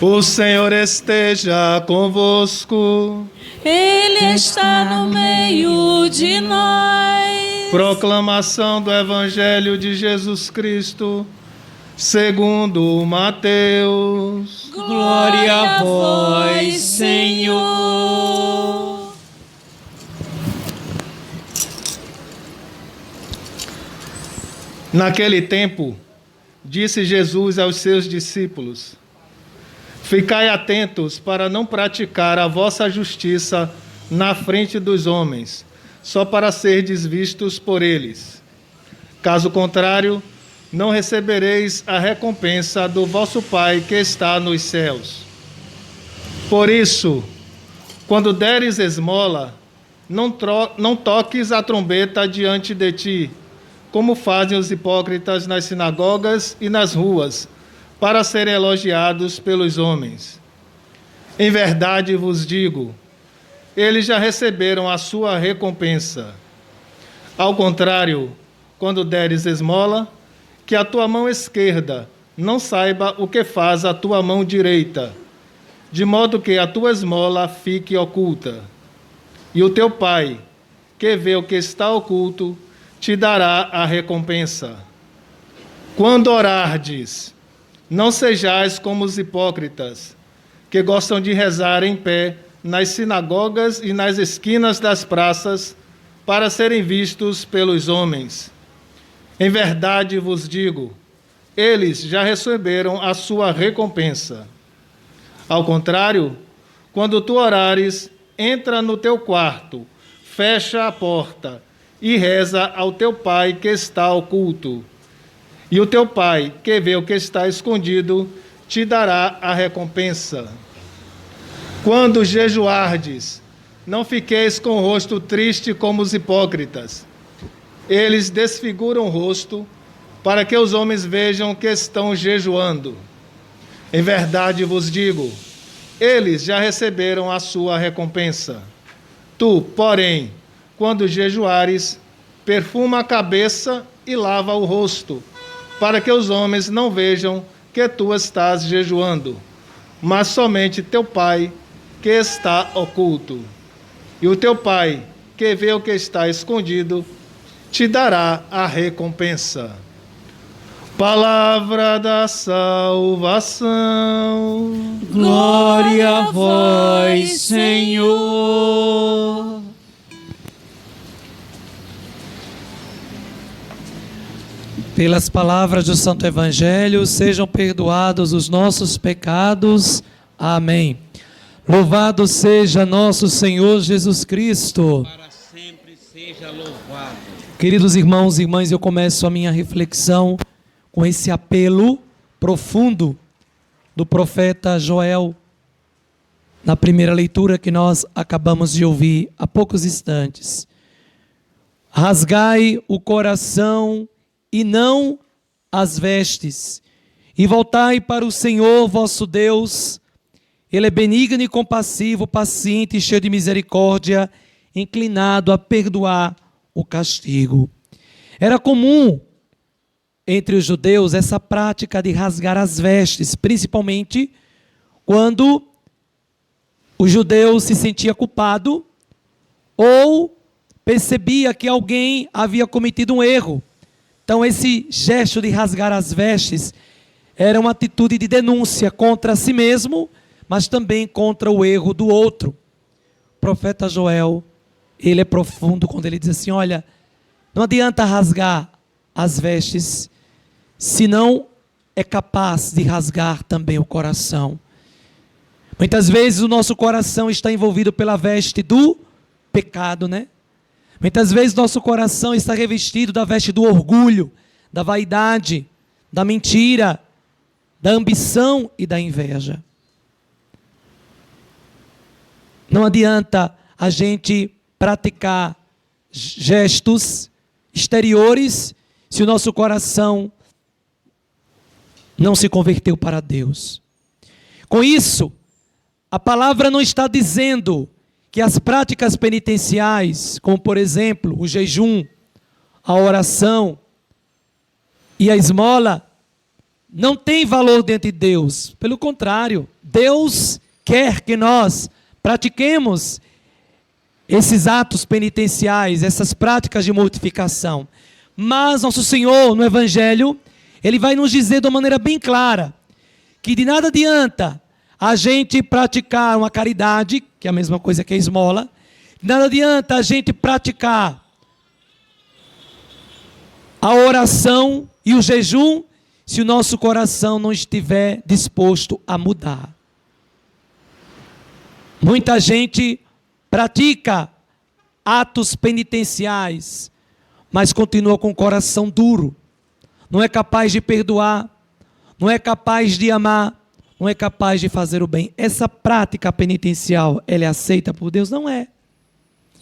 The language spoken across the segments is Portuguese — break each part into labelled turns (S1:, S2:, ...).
S1: O Senhor esteja convosco.
S2: Ele está no meio de nós.
S1: Proclamação do Evangelho de Jesus Cristo, segundo Mateus.
S2: Glória a vós, Senhor.
S1: Naquele tempo, disse Jesus aos seus discípulos: Ficai atentos para não praticar a vossa justiça na frente dos homens, só para serdes vistos por eles. Caso contrário, não recebereis a recompensa do vosso Pai que está nos céus. Por isso, quando deres esmola, não toques a trombeta diante de ti, como fazem os hipócritas nas sinagogas e nas ruas, para serem elogiados pelos homens. Em verdade vos digo, eles já receberam a sua recompensa. Ao contrário, quando deres esmola, que a tua mão esquerda não saiba o que faz a tua mão direita, de modo que a tua esmola fique oculta. E o teu Pai, que vê o que está oculto, te dará a recompensa. Quando orardes, não sejais como os hipócritas, que gostam de rezar em pé nas sinagogas e nas esquinas das praças, para serem vistos pelos homens. Em verdade vos digo, eles já receberam a sua recompensa. Ao contrário, quando tu orares, entra no teu quarto, fecha a porta e reza ao teu Pai que está oculto. E o teu Pai, que vê o que está escondido, te dará a recompensa. Quando jejuardes, não fiqueis com o rosto triste como os hipócritas. Eles desfiguram o rosto, para que os homens vejam que estão jejuando. Em verdade vos digo, eles já receberam a sua recompensa. Tu, porém, quando jejuares, perfuma a cabeça e lava o rosto, para que os homens não vejam que tu estás jejuando, mas somente teu Pai, que está oculto. E o teu Pai, que vê o que está escondido, te dará a recompensa. Palavra da salvação.
S2: Glória a vós, Senhor.
S3: Pelas palavras do Santo Evangelho, sejam perdoados os nossos pecados. Amém. Louvado seja nosso Senhor Jesus Cristo.
S4: Para sempre seja louvado.
S3: Queridos irmãos e irmãs, eu começo a minha reflexão com esse apelo profundo do profeta Joel, na primeira leitura que nós acabamos de ouvir há poucos instantes. Rasgai o coração e não as vestes, e voltai para o Senhor vosso Deus. Ele é benigno e compassivo, paciente e cheio de misericórdia, inclinado a perdoar o castigo. Era comum entre os judeus essa prática de rasgar as vestes, principalmente quando o judeu se sentia culpado ou percebia que alguém havia cometido um erro. Então esse gesto de rasgar as vestes era uma atitude de denúncia contra si mesmo, mas também contra o erro do outro. O profeta Joel, ele é profundo quando ele diz assim, olha, não adianta rasgar as vestes, se não é capaz de rasgar também o coração. Muitas vezes o nosso coração está envolvido pela veste do pecado, né? Muitas vezes nosso coração está revestido da veste do orgulho, da vaidade, da mentira, da ambição e da inveja. Não adianta a gente praticar gestos exteriores se o nosso coração não se converteu para Deus. Com isso, a palavra não está dizendo que as práticas penitenciais, como por exemplo o jejum, a oração e a esmola, não têm valor diante de Deus. Pelo contrário, Deus quer que nós pratiquemos esses atos penitenciais, essas práticas de mortificação. Mas nosso Senhor, no Evangelho, Ele vai nos dizer de uma maneira bem clara que de nada adianta a gente praticar uma caridade, que é a mesma coisa que a esmola, de nada adianta a gente praticar a oração e o jejum se o nosso coração não estiver disposto a mudar. Muita gente pratica atos penitenciais, mas continua com o coração duro. Não é capaz de perdoar, não é capaz de amar, não é capaz de fazer o bem. Essa prática penitencial, ela é aceita por Deus? Não é.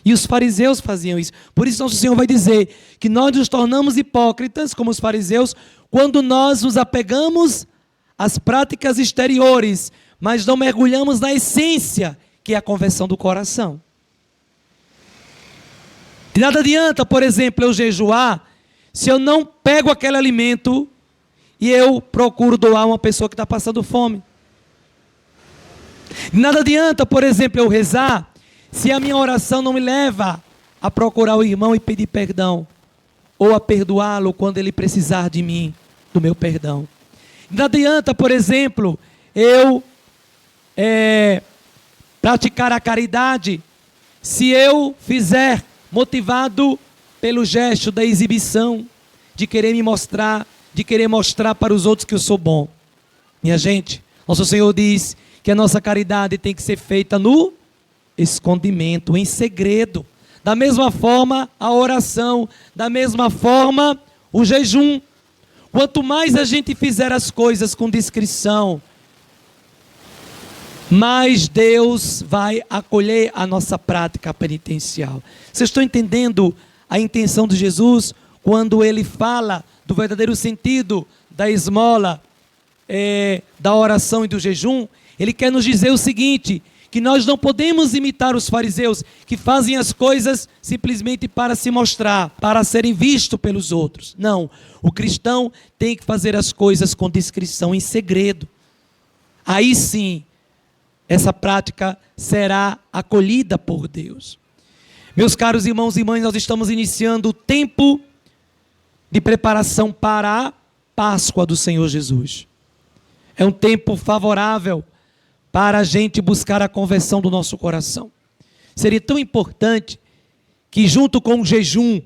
S3: E os fariseus faziam isso. Por isso nosso Senhor vai dizer que nós nos tornamos hipócritas, como os fariseus, quando nós nos apegamos às práticas exteriores, mas não mergulhamos na essência, que é a conversão do coração. De nada adianta, por exemplo, eu jejuar, se eu não pego aquele alimento e eu procuro doar a uma pessoa que está passando fome. De nada adianta, por exemplo, eu rezar, se a minha oração não me leva a procurar o irmão e pedir perdão, ou a perdoá-lo quando ele precisar de mim, do meu perdão. De nada adianta, por exemplo, eu praticar a caridade, se eu fizer motivado pelo gesto da exibição, de querer me mostrar, de querer mostrar para os outros que eu sou bom. Minha gente, nosso Senhor diz que a nossa caridade tem que ser feita no escondimento, em segredo. Da mesma forma, a oração, da mesma forma, o jejum. Quanto mais a gente fizer as coisas com discrição, mais Deus vai acolher a nossa prática penitencial. Vocês estão entendendo a intenção de Jesus quando Ele fala do verdadeiro sentido da esmola, da oração e do jejum? Ele quer nos dizer o seguinte, que nós não podemos imitar os fariseus, que fazem as coisas simplesmente para se mostrar, para serem vistos pelos outros. Não, o cristão tem que fazer as coisas com discrição, em segredo. Aí sim, essa prática será acolhida por Deus. Meus caros irmãos e irmãs, nós estamos iniciando o tempo de preparação para a Páscoa do Senhor Jesus. É um tempo favorável para a gente buscar a conversão do nosso coração. Seria tão importante que junto com o jejum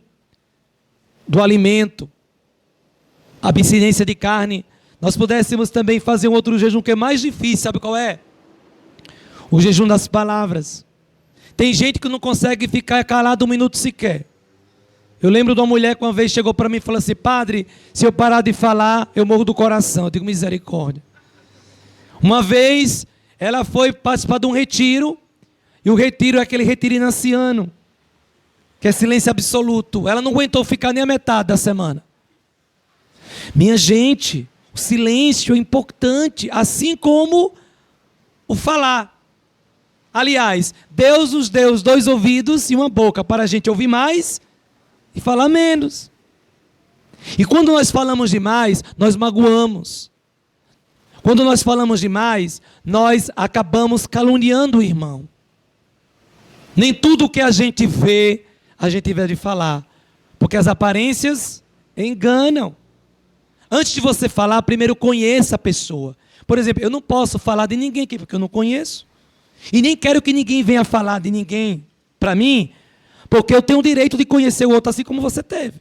S3: do alimento, a abstinência de carne, nós pudéssemos também fazer um outro jejum que é mais difícil, sabe qual é? O jejum das palavras. Tem gente que não consegue ficar calado um minuto sequer. Eu lembro de uma mulher que uma vez chegou para mim e falou assim: padre, se eu parar de falar, eu morro do coração. Eu digo, misericórdia. Uma vez, ela foi participar de um retiro, e o retiro é aquele retiro inaciano, que é silêncio absoluto. Ela não aguentou ficar nem a metade da semana. Minha gente, o silêncio é importante, assim como o falar. Aliás, Deus nos deu 2 ouvidos e uma boca para a gente ouvir mais e falar menos. E quando nós falamos demais, nós magoamos. Quando nós falamos demais, nós acabamos caluniando o irmão. Nem tudo que a gente vê, a gente deve falar. Porque as aparências enganam. Antes de você falar, primeiro conheça a pessoa. Por exemplo, eu não posso falar de ninguém aqui, porque eu não conheço. E nem quero que ninguém venha falar de ninguém para mim, porque eu tenho o direito de conhecer o outro assim como você teve.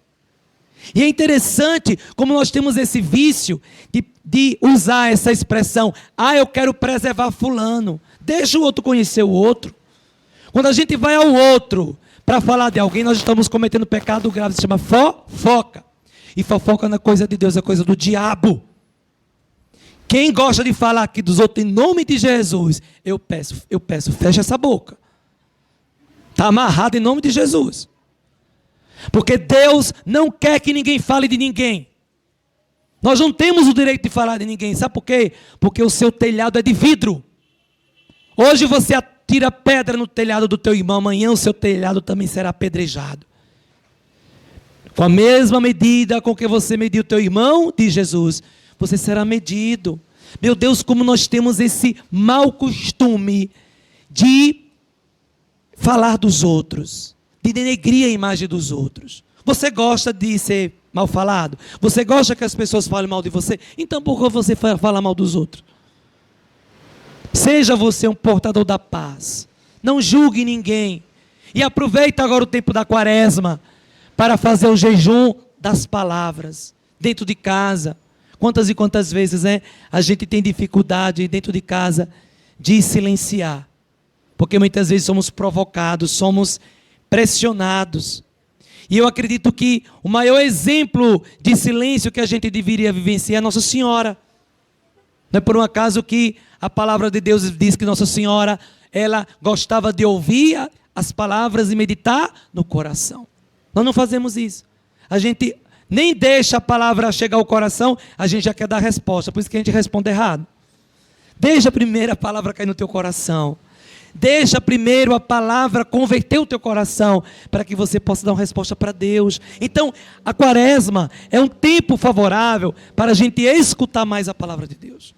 S3: E é interessante como nós temos esse vício de usar essa expressão: ah, eu quero preservar fulano. Deixa o outro conhecer o outro. Quando a gente vai ao outro para falar de alguém, nós estamos cometendo pecado grave, se chama fofoca. E fofoca não é coisa de Deus, é coisa do diabo. Quem gosta de falar aqui dos outros em nome de Jesus, eu peço, fecha essa boca. Está amarrado em nome de Jesus. Porque Deus não quer que ninguém fale de ninguém. Nós não temos o direito de falar de ninguém. Sabe por quê? Porque o seu telhado é de vidro. Hoje você atira pedra no telhado do teu irmão, amanhã o seu telhado também será apedrejado. Com a mesma medida com que você mediu o teu irmão, diz Jesus, você será medido. Meu Deus, como nós temos esse mau costume de falar dos outros, de denegrir a imagem dos outros. Você gosta de ser mal falado? Você gosta que as pessoas falem mal de você? Então por que você fala mal dos outros? Seja você um portador da paz. Não julgue ninguém. E aproveita agora o tempo da quaresma para fazer o jejum das palavras dentro de casa. Quantas e quantas vezes a gente tem dificuldade dentro de casa de silenciar. Porque muitas vezes somos provocados, somos pressionados. E eu acredito que o maior exemplo de silêncio que a gente deveria vivenciar é Nossa Senhora. Não é por um acaso que a palavra de Deus diz que Nossa Senhora, ela gostava de ouvir as palavras e meditar no coração. Nós não fazemos isso. A gente nem deixa a palavra chegar ao coração, a gente já quer dar a resposta, por isso que a gente responde errado. Deixa primeiro a palavra cair no teu coração. Deixa primeiro a palavra converter o teu coração, para que você possa dar uma resposta para Deus. Então, a quaresma é um tempo favorável para a gente escutar mais a palavra de Deus.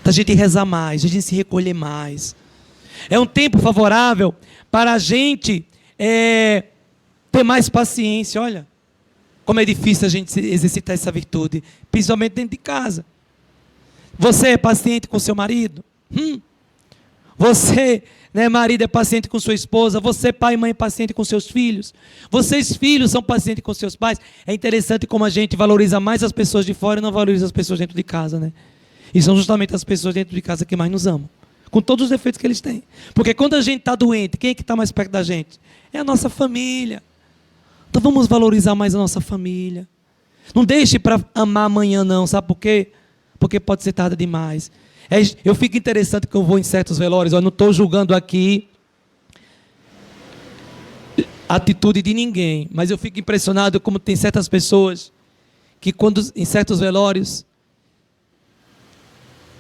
S3: Para a gente rezar mais, a gente se recolher mais. É um tempo favorável para a gente ter mais paciência. Olha, como é difícil a gente exercitar essa virtude, principalmente dentro de casa. Você é paciente com seu marido? Você, marido, é paciente com sua esposa. Você, pai e mãe, é paciente com seus filhos. Vocês, filhos, são pacientes com seus pais. É interessante como a gente valoriza mais as pessoas de fora e não valoriza as pessoas dentro de casa, né? E são justamente as pessoas dentro de casa que mais nos amam, com todos os defeitos que eles têm. Porque quando a gente está doente, quem é que está mais perto da gente? É a nossa família. Então vamos valorizar mais a nossa família. Não deixe para amar amanhã não, sabe por quê? Porque pode ser tarde demais. Eu fico interessante que eu vou em certos velórios, eu não estou julgando aqui a atitude de ninguém, mas eu fico impressionado como tem certas pessoas que quando em certos velórios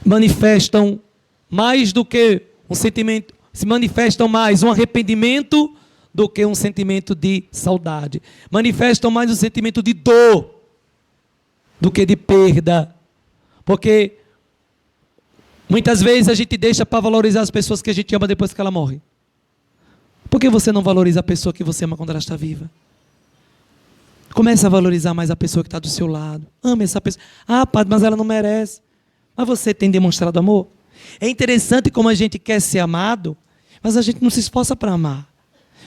S3: manifestam mais do que um sentimento, se manifestam mais um arrependimento do que um sentimento de saudade. Manifestam mais um sentimento de dor do que de perda. Porque muitas vezes a gente deixa para valorizar as pessoas que a gente ama depois que ela morre. Por que você não valoriza a pessoa que você ama quando ela está viva? Comece a valorizar mais a pessoa que está do seu lado. Ame essa pessoa. Ah, padre, mas ela não merece. Mas você tem demonstrado amor? É interessante como a gente quer ser amado, mas a gente não se esforça para amar.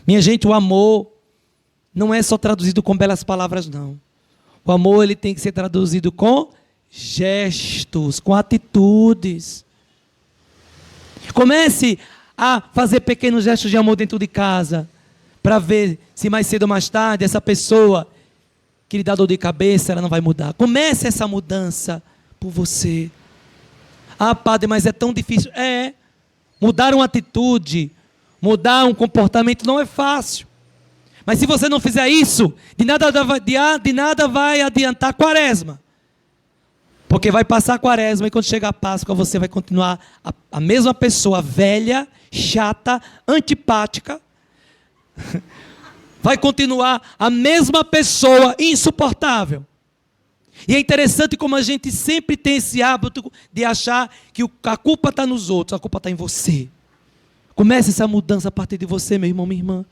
S3: Minha gente, o amor não é só traduzido com belas palavras, não. O amor ele tem que ser traduzido com gestos, com atitudes. Comece a fazer pequenos gestos de amor dentro de casa, para ver se mais cedo ou mais tarde essa pessoa que lhe dá dor de cabeça, ela não vai mudar. Comece essa mudança por você. Ah, padre, mas é tão difícil. Mudar uma atitude, mudar um comportamento não é fácil. Mas se você não fizer isso, de nada vai adiantar a quaresma. Porque vai passar a quaresma e quando chegar a Páscoa você vai continuar a mesma pessoa velha, chata, antipática. Vai continuar a mesma pessoa insuportável. E é interessante como a gente sempre tem esse hábito de achar que a culpa está nos outros, a culpa está em você. Comece essa mudança a partir de você, meu irmão, minha irmã.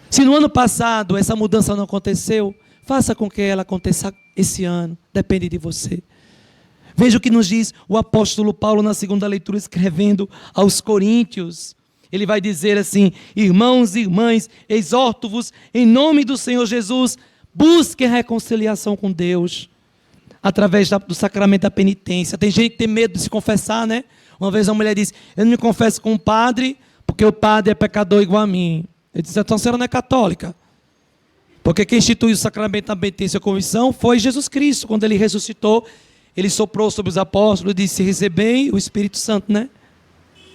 S3: Se no ano passado essa mudança não aconteceu, faça com que ela aconteça esse ano. Depende de você. Veja o que nos diz o apóstolo Paulo na segunda leitura, escrevendo aos Coríntios. Ele vai dizer assim: irmãos e irmãs, exorto-vos em nome do Senhor Jesus, busquem a reconciliação com Deus, através do sacramento da penitência. Tem gente que tem medo de se confessar, né? Uma vez uma mulher disse: eu não me confesso com o padre, porque o padre é pecador igual a mim. Ele disse: então a senhora não é católica. Porque quem instituiu o sacramento da penitência e conversão foi Jesus Cristo. Quando ele ressuscitou, ele soprou sobre os apóstolos e disse: recebei o Espírito Santo, né?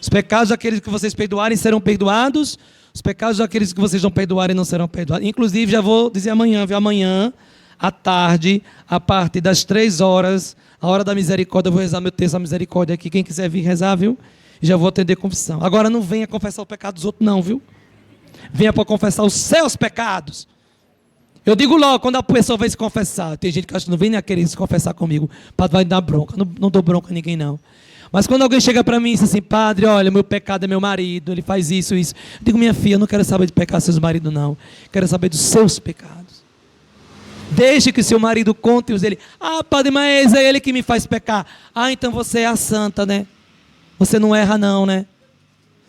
S3: Os pecados daqueles que vocês perdoarem serão perdoados, os pecados daqueles que vocês não perdoarem não serão perdoados. Inclusive, já vou dizer amanhã, viu? Amanhã, à tarde, a partir das 3h, a hora da misericórdia, eu vou rezar meu texto da misericórdia aqui. Quem quiser vir rezar, viu? Já vou atender confissão. Agora não venha confessar o pecado dos outros, não, viu? Venha para confessar os seus pecados. Eu digo logo, quando a pessoa vai se confessar, tem gente que acha que não vem nem a querer se confessar comigo, o padre vai dar bronca. Não dou bronca a ninguém, não. Mas quando alguém chega para mim e diz assim, padre, olha, meu pecado é meu marido, ele faz isso, isso. Eu digo, minha filha, eu não quero saber de pecar seus maridos, não. Quero saber dos seus pecados. Deixe que seu marido conte os dele. Ah, padre, mas é ele que me faz pecar. Ah, então você é a santa, né? Você não erra, não, né?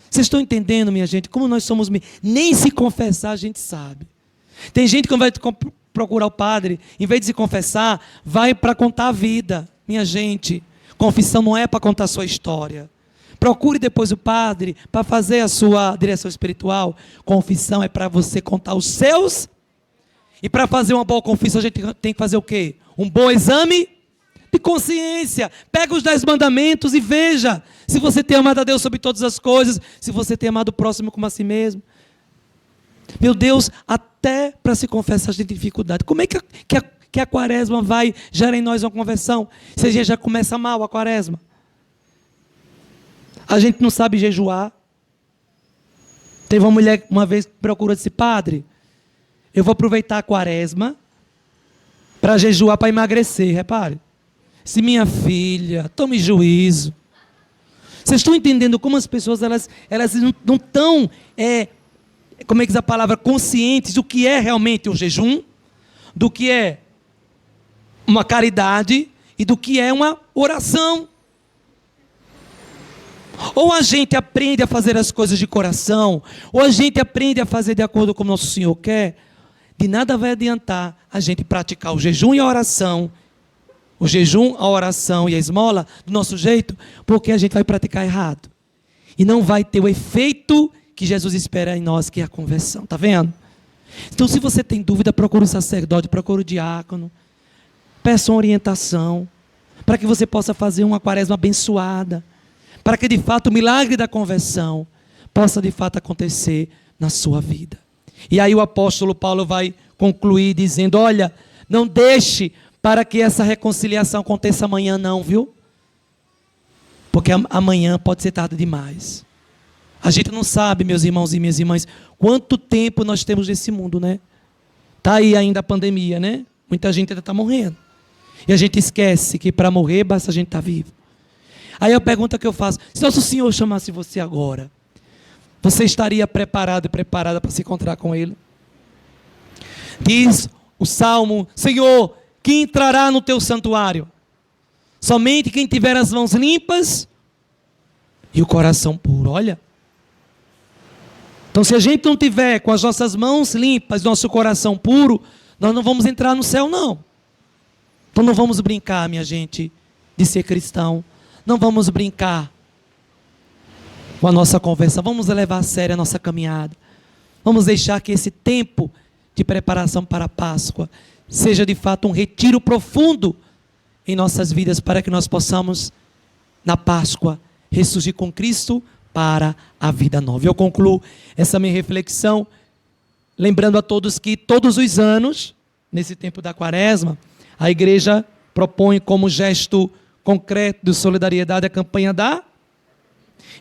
S3: Vocês estão entendendo, minha gente, como nós somos... Nem se confessar a gente sabe. Tem gente que quando vai procurar o padre, em vez de se confessar, vai para contar a vida. Minha gente, confissão não é para contar a sua história. Procure depois o padre para fazer a sua direção espiritual. Confissão é para você contar os seus. E para fazer uma boa confissão, a gente tem que fazer o quê? Um bom exame de consciência. Pega os 10 mandamentos e veja se você tem amado a Deus sobre todas as coisas, se você tem amado o próximo como a si mesmo. Meu Deus, até para se confessar a gente tem dificuldade. Como é que a quaresma vai gerar em nós uma conversão? Se a gente já começa mal a quaresma. A gente não sabe jejuar. Teve uma mulher uma vez que procurou e disse, padre, eu vou aproveitar a quaresma para jejuar, para emagrecer, repare. Se minha filha, tome juízo. Vocês estão entendendo como as pessoas elas não estão, como é que diz a palavra, conscientes do que é realmente o jejum, do que é uma caridade e do que é uma oração. Ou a gente aprende a fazer as coisas de coração, ou a gente aprende a fazer de acordo com o nosso Senhor quer. De nada vai adiantar a gente praticar o jejum e a oração, o jejum, a oração e a esmola do nosso jeito, porque a gente vai praticar errado. E não vai ter o efeito que Jesus espera em nós, que é a conversão. Está vendo? Então, se você tem dúvida, procure o sacerdote, procure o diácono. Peça uma orientação, para que você possa fazer uma quaresma abençoada, para que de fato o milagre da conversão possa de fato acontecer na sua vida. E aí o apóstolo Paulo vai concluir dizendo, olha, não deixe para que essa reconciliação aconteça amanhã não, viu? Porque amanhã pode ser tarde demais. A gente não sabe, meus irmãos e minhas irmãs, quanto tempo nós temos nesse mundo, né? Está aí ainda a pandemia, né? Muita gente ainda está morrendo. E a gente esquece que para morrer basta a gente estar vivo. Aí a pergunta que eu faço, se nosso Senhor chamasse você agora, você estaria preparado e preparada para se encontrar com Ele? Diz o Salmo, Senhor, quem entrará no teu santuário? Somente quem tiver as mãos limpas e o coração puro. Olha. Então se a gente não tiver com as nossas mãos limpas, nosso coração puro, nós não vamos entrar no céu não. Então não vamos brincar, minha gente, de ser cristão. Não vamos brincar com a nossa conversão. Vamos levar a sério a nossa caminhada. Vamos deixar que esse tempo de preparação para a Páscoa seja de fato um retiro profundo em nossas vidas, para que nós possamos, na Páscoa, ressurgir com Cristo para a vida nova. Eu concluo essa minha reflexão, lembrando a todos que todos os anos, nesse tempo da Quaresma, a igreja propõe como gesto concreto de solidariedade a campanha da...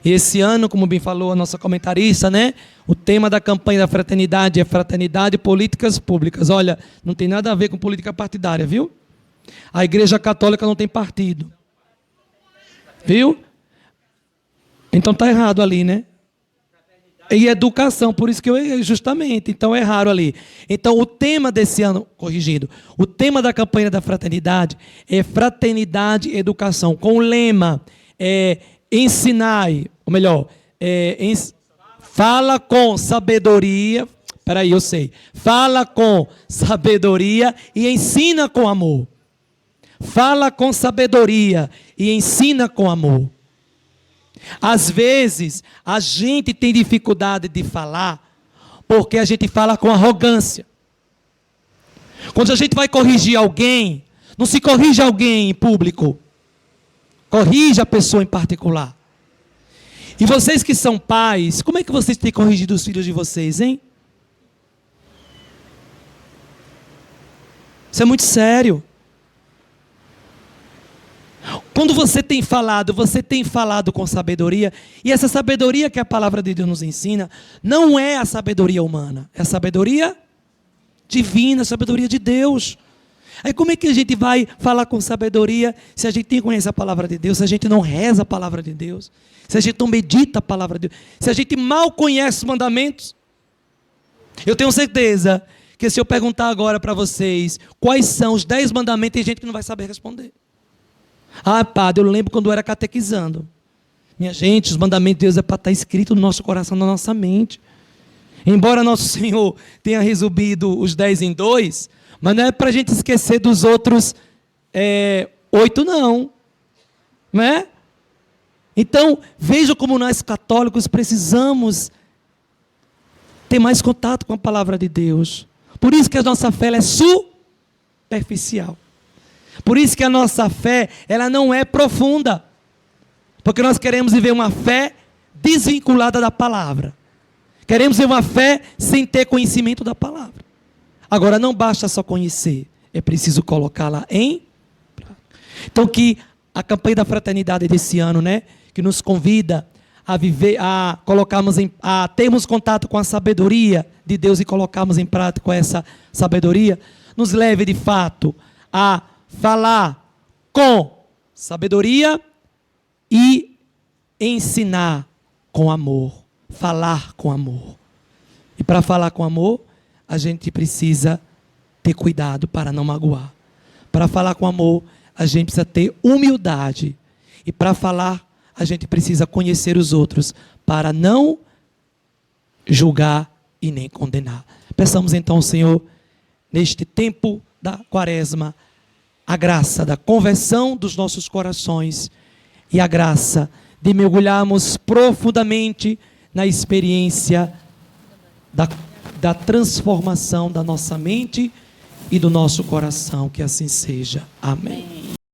S3: E esse ano, como bem falou a nossa comentarista, né? O tema da campanha da fraternidade é fraternidade e políticas públicas. Olha, não tem nada a ver com política partidária, viu? A Igreja Católica não tem partido. Viu? Então está errado ali, né? E educação, por isso que eu errei, justamente. Então é raro ali. Então o tema desse ano, corrigindo, o tema da campanha da fraternidade é fraternidade e educação, com o lema ensinai, ou melhor, fala com sabedoria, peraí, eu sei, fala com sabedoria e ensina com amor. Fala com sabedoria e ensina com amor. Às vezes, a gente tem dificuldade de falar, porque a gente fala com arrogância. Quando a gente vai corrigir alguém, não se corrige alguém em público. Corrige a pessoa em particular. E vocês que são pais, como é que vocês têm corrigido os filhos de vocês, hein? Isso é muito sério. Quando você tem falado com sabedoria, e essa sabedoria que a palavra de Deus nos ensina, não é a sabedoria humana, é a sabedoria divina, sabedoria de Deus. Aí como é que a gente vai falar com sabedoria se a gente nem conhece a palavra de Deus, se a gente não reza a palavra de Deus, se a gente não medita a palavra de Deus, se a gente mal conhece os mandamentos? Eu tenho certeza que se eu perguntar agora para vocês quais são os 10 mandamentos, tem gente que não vai saber responder. Ah, padre, eu lembro quando eu era catequizando. Minha gente, os mandamentos de Deus é para estar escrito no nosso coração, na nossa mente. Embora nosso Senhor tenha resumido os 10 em 2, mas não é para a gente esquecer dos outros 8 não. Não é? Então, veja como nós católicos precisamos ter mais contato com a palavra de Deus. Por isso que a nossa fé é superficial. Por isso que a nossa fé ela não é profunda. Porque nós queremos viver uma fé desvinculada da palavra. Queremos viver uma fé sem ter conhecimento da palavra. Agora, não basta só conhecer, é preciso colocá-la em prática. Então, que a campanha da fraternidade desse ano, né, que nos convida a viver, a termos contato com a sabedoria de Deus e colocarmos em prática essa sabedoria, nos leve de fato a falar com sabedoria e ensinar com amor, falar com amor. E para falar com amor, a gente precisa ter cuidado para não magoar. Para falar com amor, a gente precisa ter humildade. E para falar, a gente precisa conhecer os outros para não julgar e nem condenar. Peçamos então ao Senhor, neste tempo da Quaresma, a graça da conversão dos nossos corações e a graça de mergulharmos profundamente na experiência da transformação da nossa mente e do nosso coração. Que assim seja. Amém.